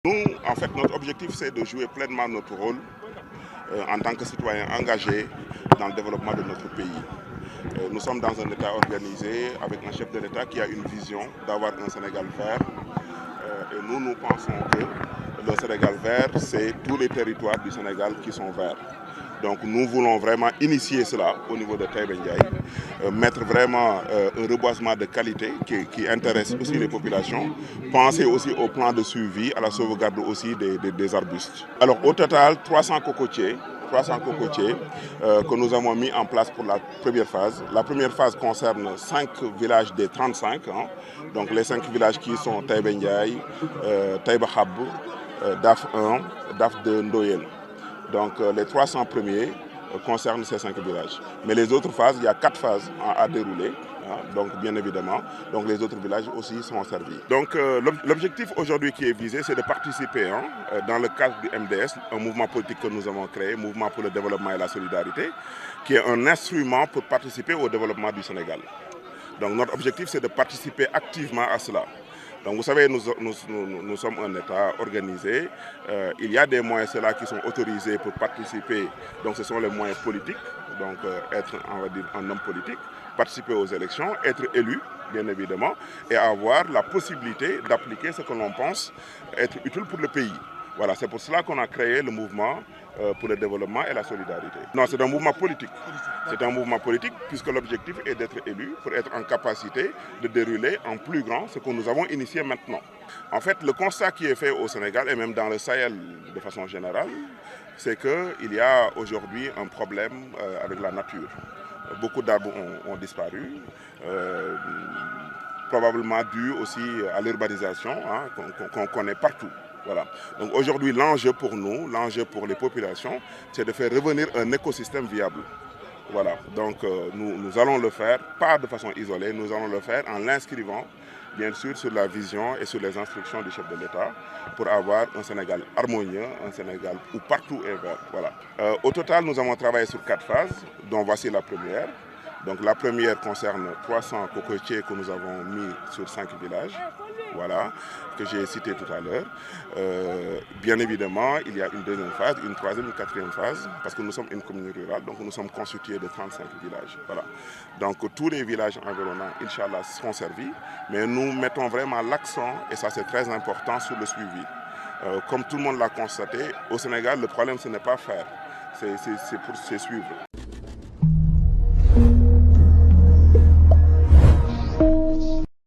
Nous, en fait, notre objectif, c'est de jouer pleinement notre rôle en tant que citoyens engagés dans le développement de notre pays. Nous sommes dans un État organisé avec un chef de l'État qui a une vision d'avoir un Sénégal vert. Et nous pensons que le Sénégal vert, c'est tous les territoires du Sénégal qui sont verts. Donc nous voulons vraiment initier cela au niveau de Taïba Ndiaye, mettre vraiment un reboisement de qualité qui intéresse aussi les populations, penser aussi au plan de suivi, à la sauvegarde aussi des arbustes. Alors au total, 300 cocotiers que nous avons mis en place pour la première phase. La première phase concerne 5 villages des 35, donc les 5 villages qui sont Taïba Ndiaye, Taïba Khab, DAF 1, DAF 2, Ndoyen. Donc les 300 premiers concernent ces 5 villages. Mais les autres phases, il y a 4 phases à dérouler. Donc bien évidemment, donc les autres villages aussi seront servis. Donc l'objectif aujourd'hui qui est visé, c'est de participer dans le cadre du MDS, un mouvement politique que nous avons créé, Mouvement pour le développement et la solidarité, qui est un instrument pour participer au développement du Sénégal. Donc notre objectif, c'est de participer activement à cela. Donc vous savez, nous sommes un État organisé. Il y a des moyens qui sont autorisés pour participer. Donc ce sont les moyens politiques. Donc être, on va dire, un homme politique, participer aux élections, être élu, bien évidemment, et avoir la possibilité d'appliquer ce que l'on pense être utile pour le pays. Voilà, c'est pour cela qu'on a créé le mouvement pour le développement et la solidarité. Non, c'est un mouvement politique. C'est un mouvement politique puisque l'objectif est d'être élu pour être en capacité de dérouler en plus grand ce que nous avons initié maintenant. En fait, le constat qui est fait au Sénégal et même dans le Sahel de façon générale, c'est qu'il y a aujourd'hui un problème avec la nature. Beaucoup d'arbres ont disparu, probablement dû aussi à l'urbanisation qu'on connaît partout. Voilà. Donc aujourd'hui, l'enjeu pour nous, l'enjeu pour les populations, c'est de faire revenir un écosystème viable. Voilà. Donc nous allons le faire, pas de façon isolée, nous allons le faire en l'inscrivant, bien sûr, sur la vision et sur les instructions du chef de l'État pour avoir un Sénégal harmonieux, un Sénégal où partout est vert. Voilà. Au total, nous avons travaillé sur 4 phases, dont voici la première. Donc la première concerne 300 cocotiers que nous avons mis sur 5 villages, voilà, que j'ai cité tout à l'heure. Bien évidemment, il y a une deuxième phase, une troisième, une quatrième phase, parce que nous sommes une commune rurale, donc nous sommes constitués de 35 villages. Voilà. Donc tous les villages environnants, Inch'Allah, seront servis, mais nous mettons vraiment l'accent, et ça c'est très important, sur le suivi. Comme tout le monde l'a constaté, au Sénégal, le problème ce n'est pas faire, c'est suivre.